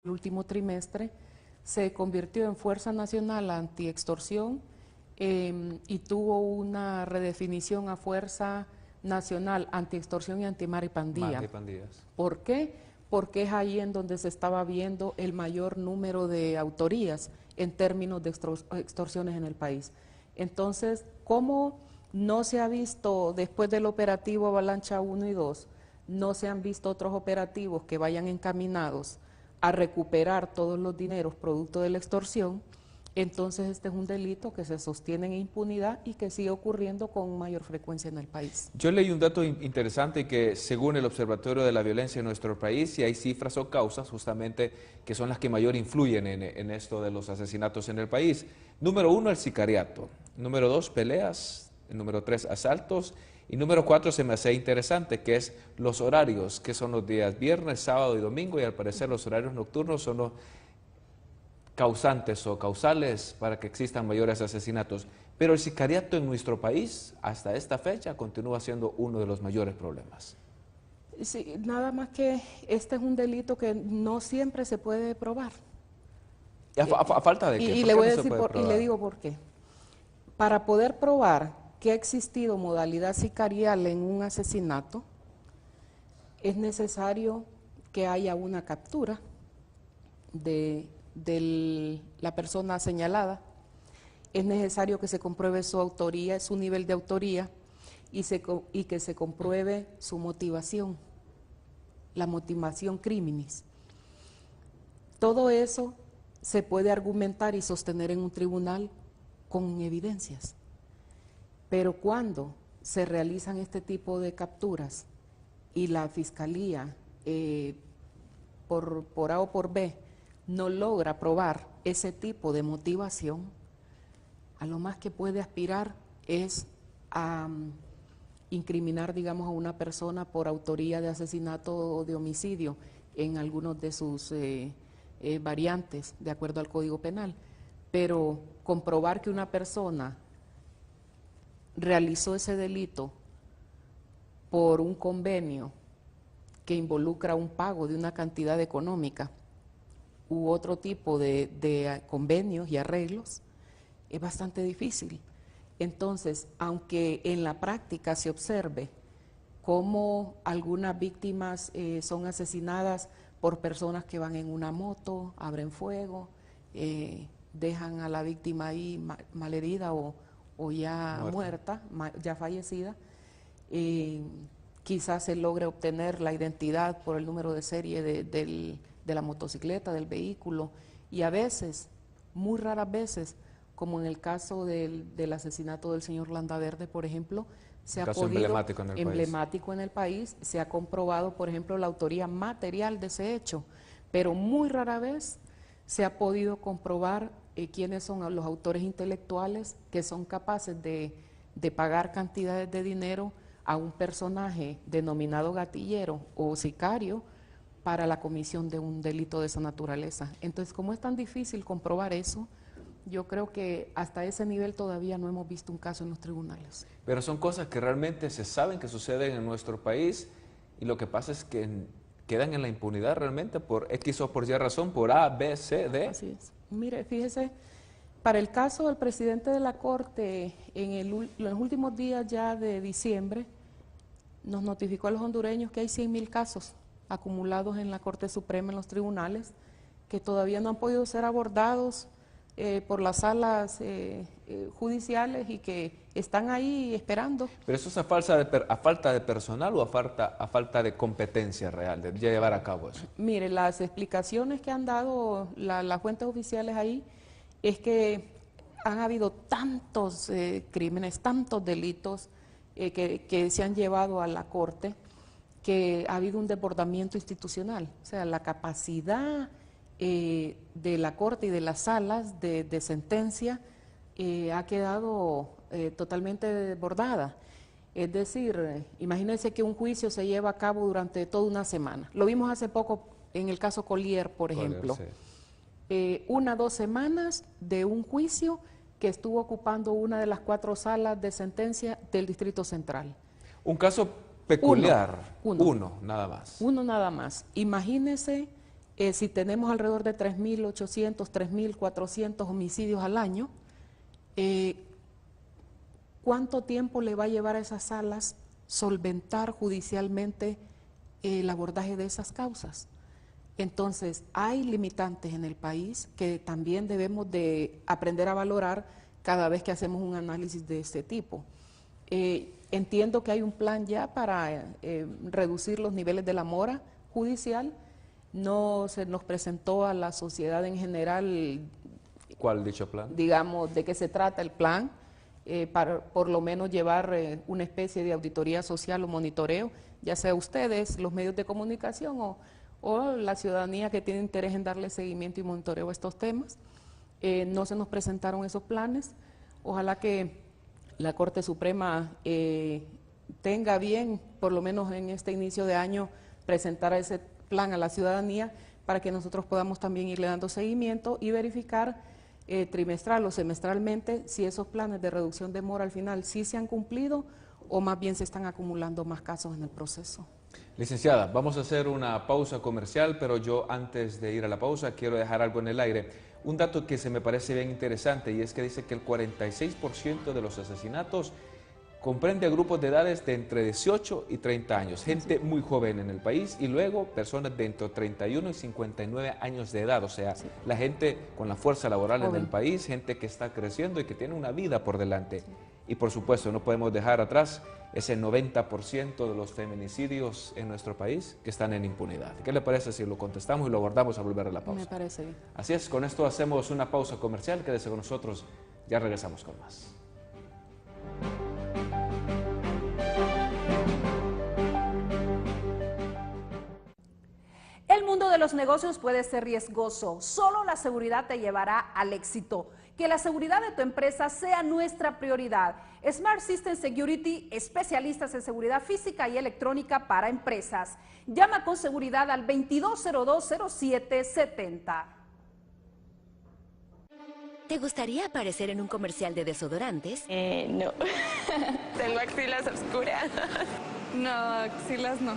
el último trimestre, se convirtió en Fuerza Nacional Antiextorsión y tuvo una redefinición a Fuerza Nacional Antiextorsión y Antimaripandía. Maripandías. ¿Por qué? Porque es ahí en donde se estaba viendo el mayor número de autorías en términos de extorsiones en el país. Entonces, ¿cómo no se ha visto después del operativo Avalancha 1 y 2, no se han visto otros operativos que vayan encaminados a recuperar todos los dineros producto de la extorsión? Entonces este es un delito que se sostiene en impunidad y que sigue ocurriendo con mayor frecuencia en el país. Yo leí un dato interesante que según el Observatorio de la Violencia en nuestro país, y hay cifras o causas justamente que son las que mayor influyen en esto de los asesinatos en el país. Número 1, el sicariato. Número 2, peleas. Número 3, asaltos. Y número 4 se me hace interesante, que es los horarios, que son los días viernes, sábado y domingo, y al parecer los horarios nocturnos son los causantes o causales para que existan mayores asesinatos. Pero el sicariato en nuestro país, hasta esta fecha, continúa siendo uno de los mayores problemas. Sí, nada más que este es un delito que no siempre se puede probar. ¿A falta de qué? Y ¿Por le qué voy a no se decir puede y le probar? digo por qué. Para poder probar que ha existido modalidad sicarial en un asesinato, es necesario que haya una captura de la persona señalada, es necesario que se compruebe su autoría, su nivel de autoría y que se compruebe su motivación, la motivación criminis. Todo eso se puede argumentar y sostener en un tribunal con evidencias, pero cuando se realizan este tipo de capturas y la fiscalía por A o por B no logra probar ese tipo de motivación, a lo más que puede aspirar es a incriminar, digamos, a una persona por autoría de asesinato o de homicidio en algunos de sus variantes, de acuerdo al Código Penal. Pero comprobar que una persona realizó ese delito por un convenio que involucra un pago de una cantidad económica u otro tipo de convenios y arreglos, es bastante difícil. Entonces, aunque en la práctica se observe cómo algunas víctimas son asesinadas por personas que van en una moto, abren fuego, dejan a la víctima ahí malherida o ya muerta, ya fallecida, quizás se logre obtener la identidad por el número de serie de la motocicleta, del vehículo, y a veces, muy raras veces, como en el caso del asesinato del señor Landaverde, por ejemplo, se ha podido, emblemático en el país, se ha comprobado, por ejemplo, la autoría material de ese hecho, pero muy rara vez se ha podido comprobar quiénes son los autores intelectuales que son capaces de pagar cantidades de dinero a un personaje denominado gatillero o sicario para la comisión de un delito de esa naturaleza. Entonces, como es tan difícil comprobar eso, yo creo que hasta ese nivel todavía no hemos visto un caso en los tribunales. Pero son cosas que realmente se saben que suceden en nuestro país y lo que pasa es que quedan en la impunidad realmente por X o por Y razón, por A, B, C, D. Así es. Mire, fíjese, para el caso del presidente de la Corte, en los últimos días ya de diciembre, nos notificó a los hondureños que hay 100.000 casos acumulados en la Corte Suprema, en los tribunales, que todavía no han podido ser abordados por las salas judiciales y que están ahí esperando. ¿Pero eso es a falta de personal o a falta de competencia real, de llevar a cabo eso? Mire, las explicaciones que han dado las fuentes oficiales ahí es que han habido tantos crímenes, tantos delitos que se han llevado a la Corte, que ha habido un desbordamiento institucional, o sea, la capacidad de la Corte y de las salas de sentencia ha quedado totalmente desbordada. Es decir, imagínense que un juicio se lleva a cabo durante toda una semana. Lo vimos hace poco en el caso Collier, por ejemplo. Sí. 1 o 2 semanas de un juicio que estuvo ocupando una de las 4 salas de sentencia del Distrito Central. Un caso peculiar, uno nada más. Uno nada más. Imagínese Si tenemos alrededor de 3.800, 3.400 homicidios al año, ¿cuánto tiempo le va a llevar a esas salas solventar judicialmente el abordaje de esas causas? Entonces, hay limitantes en el país que también debemos de aprender a valorar cada vez que hacemos un análisis de este tipo. Entiendo que hay un plan ya para reducir los niveles de la mora judicial. No se nos presentó a la sociedad en general. ¿Cuál dicho plan? Digamos, de qué se trata el plan, para por lo menos llevar una especie de auditoría social o monitoreo, ya sea ustedes, los medios de comunicación o la ciudadanía que tiene interés en darle seguimiento y monitoreo a estos temas. No se nos presentaron esos planes. Ojalá que la Corte Suprema tenga bien, por lo menos en este inicio de año, presentar ese plan a la ciudadanía para que nosotros podamos también irle dando seguimiento y verificar trimestral o semestralmente si esos planes de reducción de mora al final sí se han cumplido o más bien se están acumulando más casos en el proceso. Licenciada, vamos a hacer una pausa comercial, pero yo antes de ir a la pausa quiero dejar algo en el aire. Un dato que se me parece bien interesante y es que dice que el 46% de los asesinatos comprende grupos de edades de entre 18 y 30 años, gente muy joven en el país y luego personas de entre 31 y 59 años de edad, o sea, la gente con la fuerza laboral en el país, gente que está creciendo y que tiene una vida por delante. Y por supuesto, no podemos dejar atrás ese 90% de los feminicidios en nuestro país que están en impunidad. ¿Qué le parece si lo contestamos y lo abordamos a volver a la pausa? Me parece bien. Así es, con esto hacemos una pausa comercial, quédese con nosotros, ya regresamos con más. El mundo de los negocios puede ser riesgoso, solo la seguridad te llevará al éxito. Que la seguridad de tu empresa sea nuestra prioridad. Smart System Security, especialistas en seguridad física y electrónica para empresas. Llama con seguridad al 2202-0770. ¿Te gustaría aparecer en un comercial de desodorantes? No. Tengo axilas oscuras. No, axilas no.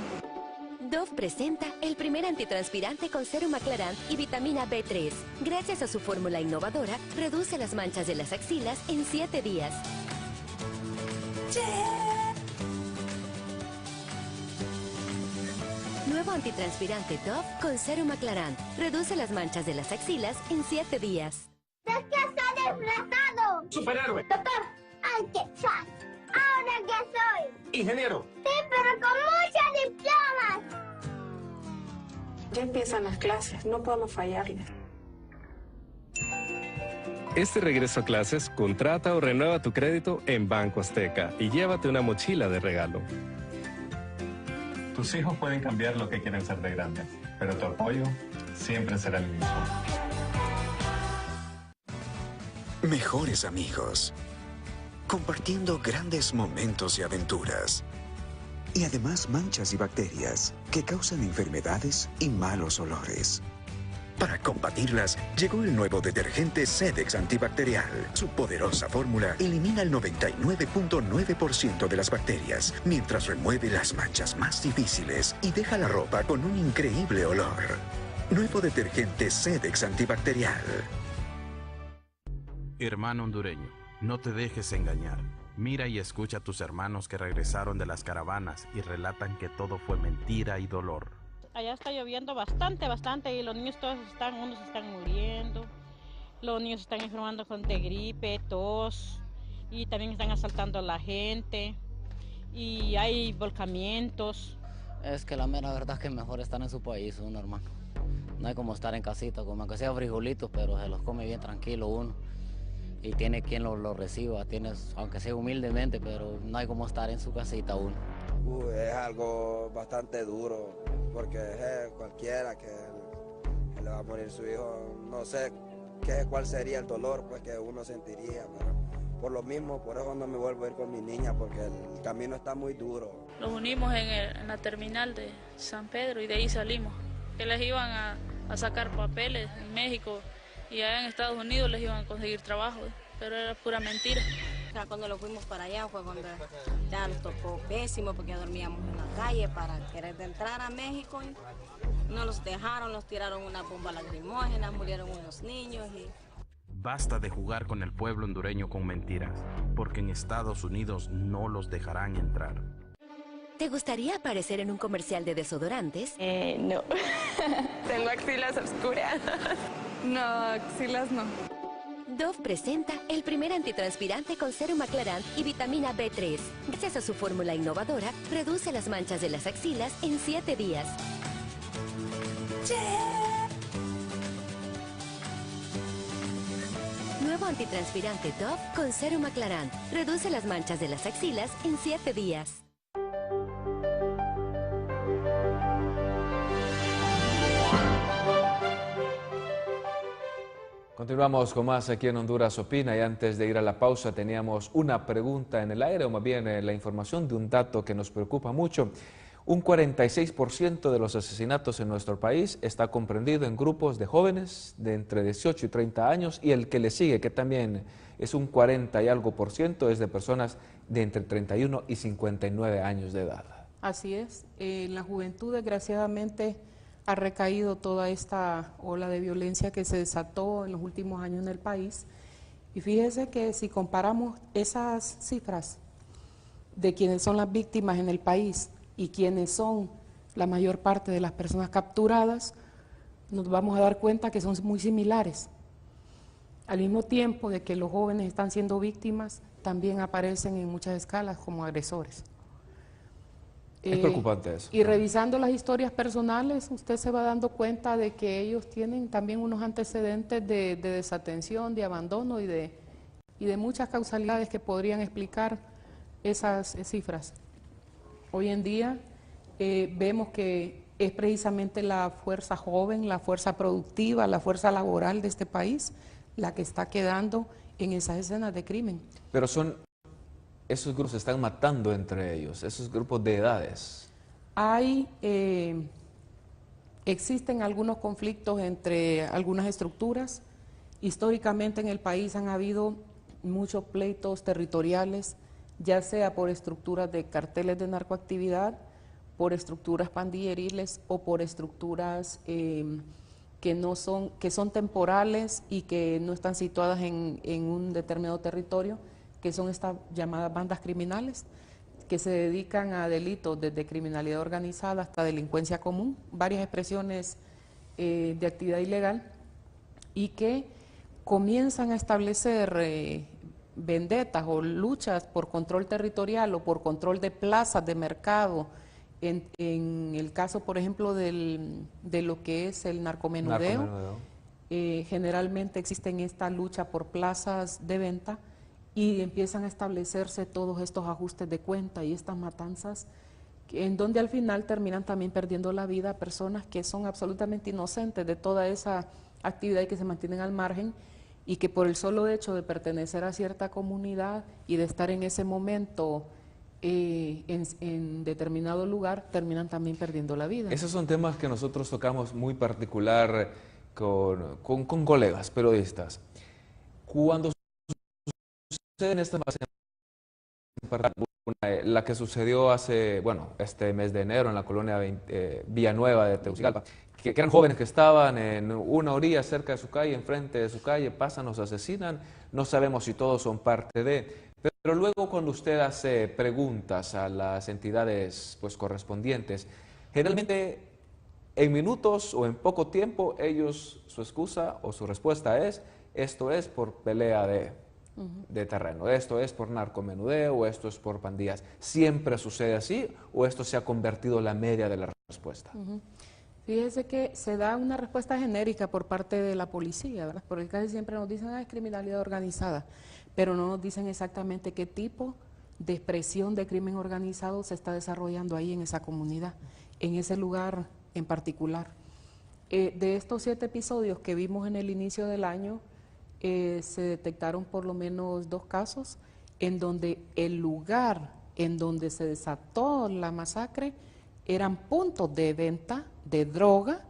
Dove presenta el primer antitranspirante con sérum aclarant y vitamina B3. Gracias a su fórmula innovadora, reduce las manchas de las axilas en 7 días. Nuevo antitranspirante Dove con sérum aclarant. Reduce las manchas de las axilas en 7 días. ¿De qué está disfrazado? Superhéroe. Doctor, ¡ay, qué fan! ¿Ahora qué soy? Ingeniero. Sí, pero con muchos diplomas. Ya empiezan las clases, no podemos fallarles. Este regreso a clases, contrata o renueva tu crédito en Banco Azteca y llévate una mochila de regalo. Tus hijos pueden cambiar lo que quieren ser de grandes, pero tu apoyo siempre será el mismo. Mejores amigos, compartiendo grandes momentos y aventuras. Y además manchas y bacterias que causan enfermedades y malos olores. Para combatirlas, llegó el nuevo detergente Sedex antibacterial. Su poderosa fórmula elimina el 99.9% de las bacterias, mientras remueve las manchas más difíciles y deja la ropa con un increíble olor. Nuevo detergente Sedex antibacterial. Hermano hondureño, no te dejes engañar. Mira y escucha a tus hermanos que regresaron de las caravanas y relatan que todo fue mentira y dolor. Allá está lloviendo bastante y los niños todos unos están muriendo, los niños están enfermando de gripe, tos y también están asaltando a la gente y hay volcamientos. Es que la mera verdad es que mejor estar en su país, uno, hermano. No hay como estar en casita, como que sea frijolitos, pero se los come bien tranquilo uno. Y tiene quien lo reciba, tienes, aunque sea humildemente, pero no hay como estar en su casita uno. Es algo bastante duro, porque cualquiera que le va a morir su hijo, no sé cuál sería el dolor pues, que uno sentiría, pero por lo mismo, por eso no me vuelvo a ir con mi niña, porque el camino está muy duro. Nos unimos en la terminal de San Pedro y de ahí salimos, que les iban a sacar papeles en México, y allá en Estados Unidos les iban a conseguir trabajo, pero era pura mentira. O sea, cuando lo fuimos para allá fue cuando ya nos tocó pésimo porque dormíamos en la calle para querer entrar a México No los dejaron, los tiraron una bomba lacrimógena, murieron unos niños y... Basta de jugar con el pueblo hondureño con mentiras, porque en Estados Unidos no los dejarán entrar. ¿Te gustaría aparecer en un comercial de desodorantes? No. Tengo axilas oscuras. No, axilas no. Dove presenta el primer antitranspirante con serum aclarant y vitamina B3. Gracias a su fórmula innovadora, reduce las manchas de las axilas en 7 días. Nuevo antitranspirante Dove con serum aclarant. Reduce las manchas de las axilas en 7 días. Continuamos con más aquí en Honduras Opina y antes de ir a la pausa teníamos una pregunta en el aire o más bien la información de un dato que nos preocupa mucho. Un 46% de los asesinatos en nuestro país está comprendido en grupos de jóvenes de entre 18 y 30 años y el que le sigue, que también es un 40 y algo por ciento, es de personas de entre 31 y 59 años de edad. Así es, en la juventud desgraciadamente ha recaído toda esta ola de violencia que se desató en los últimos años en el país. Y fíjese que si comparamos esas cifras de quienes son las víctimas en el país y quienes son la mayor parte de las personas capturadas, nos vamos a dar cuenta que son muy similares. Al mismo tiempo de que los jóvenes están siendo víctimas, también aparecen en muchas escalas como agresores. Es preocupante eso. Y revisando las historias personales, usted se va dando cuenta de que ellos tienen también unos antecedentes de desatención, de abandono y de muchas causalidades que podrían explicar esas cifras. Hoy en día vemos que es precisamente la fuerza joven, la fuerza productiva, la fuerza laboral de este país la que está quedando en esas escenas de crimen. Pero esos grupos se están matando entre ellos, esos grupos de edades. Existen algunos conflictos entre algunas estructuras. Históricamente en el país han habido muchos pleitos territoriales, ya sea por estructuras de carteles de narcoactividad, por estructuras pandilleriles o por estructuras que son temporales y que no están situadas en un determinado territorio, que son estas llamadas bandas criminales, que se dedican a delitos desde criminalidad organizada hasta delincuencia común, varias expresiones de actividad ilegal, y que comienzan a establecer vendetas o luchas por control territorial o por control de plazas de mercado. En el caso, por ejemplo, de lo que es el narcomenudeo, generalmente existen esta lucha por plazas de venta y empiezan a establecerse todos estos ajustes de cuenta y estas matanzas, en donde al final terminan también perdiendo la vida personas que son absolutamente inocentes de toda esa actividad y que se mantienen al margen y que por el solo hecho de pertenecer a cierta comunidad y de estar en ese momento en determinado lugar, terminan también perdiendo la vida. Esos son temas que nosotros tocamos muy particular con colegas periodistas. Cuando suceden estas la que sucedió este mes de enero en la colonia Villanueva de Tegucigalpa, que eran jóvenes que estaban en una orilla cerca de su calle, enfrente de su calle, pasan, los asesinan, no sabemos si todos son parte de... Pero luego cuando usted hace preguntas a las entidades correspondientes, generalmente en minutos o en poco tiempo su excusa o su respuesta es, esto es por pelea de terreno, esto es por narcomenudeo o esto es por pandillas. ¿Siempre sucede así o esto se ha convertido en la media de la respuesta? Fíjese que se da una respuesta genérica por parte de la policía, ¿verdad? Porque casi siempre nos dicen, es criminalidad organizada, pero no nos dicen exactamente qué tipo de expresión de crimen organizado se está desarrollando ahí en esa comunidad, en ese lugar en particular. De estos 7 episodios que vimos en el inicio del año, se detectaron por lo menos 2 casos en donde el lugar en donde se desató la masacre eran puntos de venta de droga,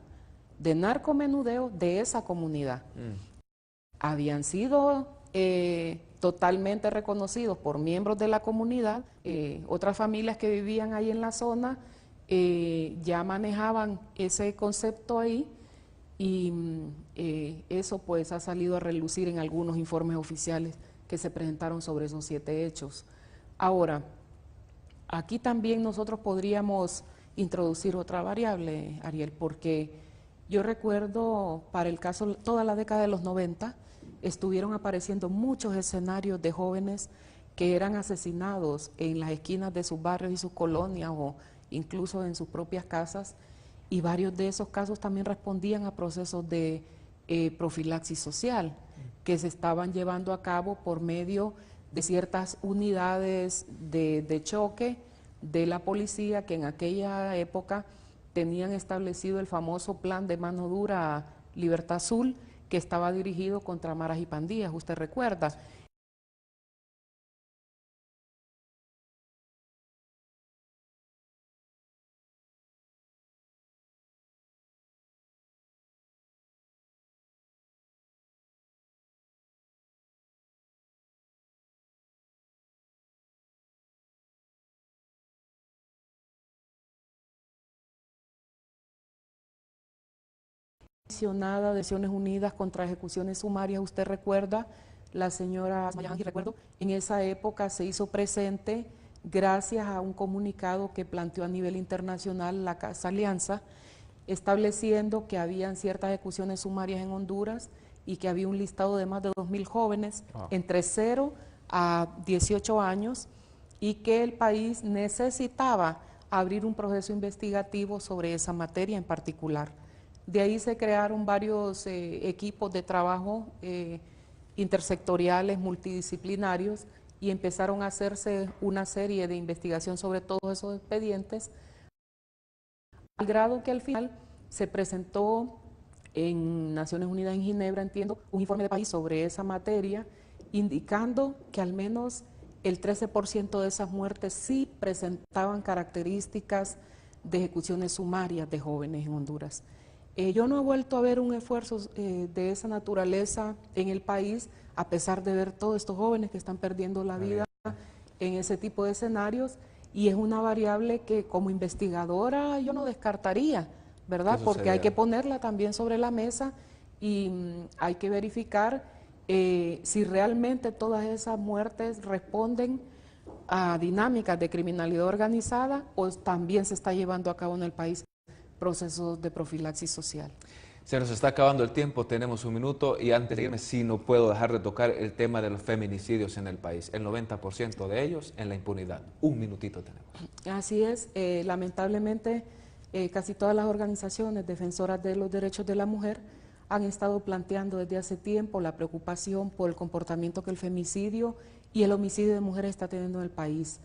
de narcomenudeo de esa comunidad. Habían sido totalmente reconocidos por miembros de la comunidad, otras familias que vivían ahí en la zona ya manejaban ese concepto ahí y eso pues ha salido a relucir en algunos informes oficiales que se presentaron sobre esos 7 hechos. Ahora, aquí también nosotros podríamos introducir otra variable, Ariel, porque yo recuerdo para el caso, toda la década de los 90, estuvieron apareciendo muchos escenarios de jóvenes que eran asesinados en las esquinas de sus barrios y sus colonias o incluso en sus propias casas, y varios de esos casos también respondían a procesos de profilaxis social que se estaban llevando a cabo por medio de ciertas unidades de choque de la policía que en aquella época tenían establecido el famoso plan de mano dura Libertad Azul, que estaba dirigido contra maras y pandillas, usted recuerda. De Naciones Unidas contra ejecuciones sumarias, usted recuerda, la señora recuerdo, en esa época se hizo presente gracias a un comunicado que planteó a nivel internacional la Casa Alianza, estableciendo que habían ciertas ejecuciones sumarias en Honduras y que había un listado de más de 2.000 jóvenes entre 0 a 18 años y que el país necesitaba abrir un proceso investigativo sobre esa materia en particular. De ahí se crearon varios equipos de trabajo intersectoriales, multidisciplinarios, y empezaron a hacerse una serie de investigación sobre todos esos expedientes, al grado que al final se presentó en Naciones Unidas en Ginebra, entiendo, un informe de país sobre esa materia, indicando que al menos el 13% de esas muertes sí presentaban características de ejecuciones sumarias de jóvenes en Honduras. Yo no he vuelto a ver un esfuerzo de esa naturaleza en el país, a pesar de ver todos estos jóvenes que están perdiendo la vida en ese tipo de escenarios, y es una variable que como investigadora yo no descartaría, ¿verdad? Porque hay que ponerla también sobre la mesa y hay que verificar si realmente todas esas muertes responden a dinámicas de criminalidad organizada o también se está llevando a cabo en el país procesos de profilaxis social. Se nos está acabando el tiempo, tenemos un minuto y antes de irme sí no puedo dejar de tocar el tema de los feminicidios en el país. El 90% de ellos en la impunidad. Un minutito tenemos. Así es, lamentablemente casi todas las organizaciones defensoras de los derechos de la mujer han estado planteando desde hace tiempo la preocupación por el comportamiento que el femicidio y el homicidio de mujeres está teniendo en el país.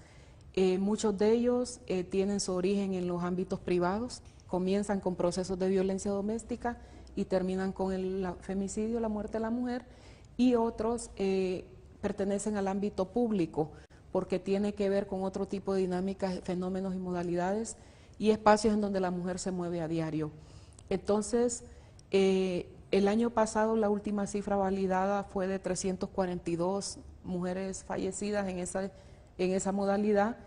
Muchos de ellos tienen su origen en los ámbitos privados, comienzan con procesos de violencia doméstica y terminan con el femicidio, la muerte de la mujer, y otros pertenecen al ámbito público porque tiene que ver con otro tipo de dinámicas, fenómenos y modalidades y espacios en donde la mujer se mueve a diario. Entonces, el año pasado la última cifra validada fue de 342 mujeres fallecidas en esa modalidad,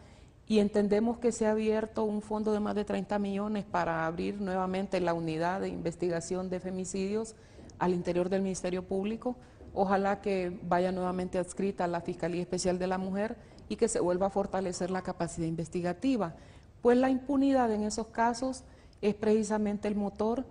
y entendemos que se ha abierto un fondo de más de 30 millones para abrir nuevamente la unidad de investigación de femicidios al interior del Ministerio Público. Ojalá que vaya nuevamente adscrita a la Fiscalía Especial de la Mujer y que se vuelva a fortalecer la capacidad investigativa, pues la impunidad en esos casos es precisamente el motor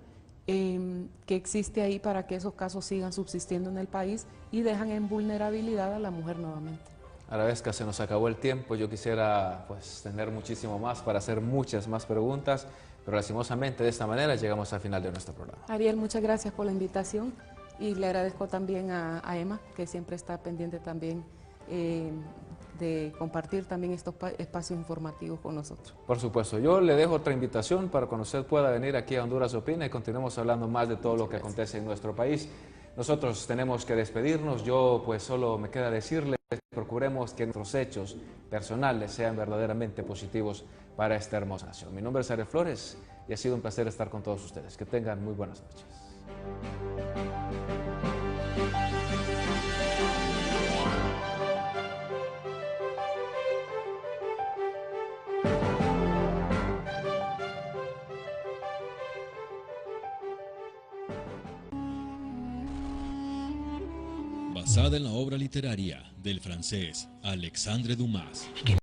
que existe ahí para que esos casos sigan subsistiendo en el país y dejan en vulnerabilidad a la mujer nuevamente. A la vez que se nos acabó el tiempo, yo quisiera pues tener muchísimo más para hacer muchas más preguntas, pero lastimosamente de esta manera llegamos al final de nuestro programa. Ariel, muchas gracias por la invitación y le agradezco también a Emma, que siempre está pendiente también de compartir también estos espacios informativos con nosotros. Por supuesto, yo le dejo otra invitación para cuando usted pueda venir aquí a Honduras Opina y continuemos hablando más de todo lo que acontece en nuestro país. Nosotros tenemos que despedirnos, yo pues solo me queda decirle, procuremos que nuestros hechos personales sean verdaderamente positivos para esta hermosa nación. Mi nombre es Ariel Flores y ha sido un placer estar con todos ustedes. Que tengan muy buenas noches. basada en la obra literaria del francés Alexandre Dumas.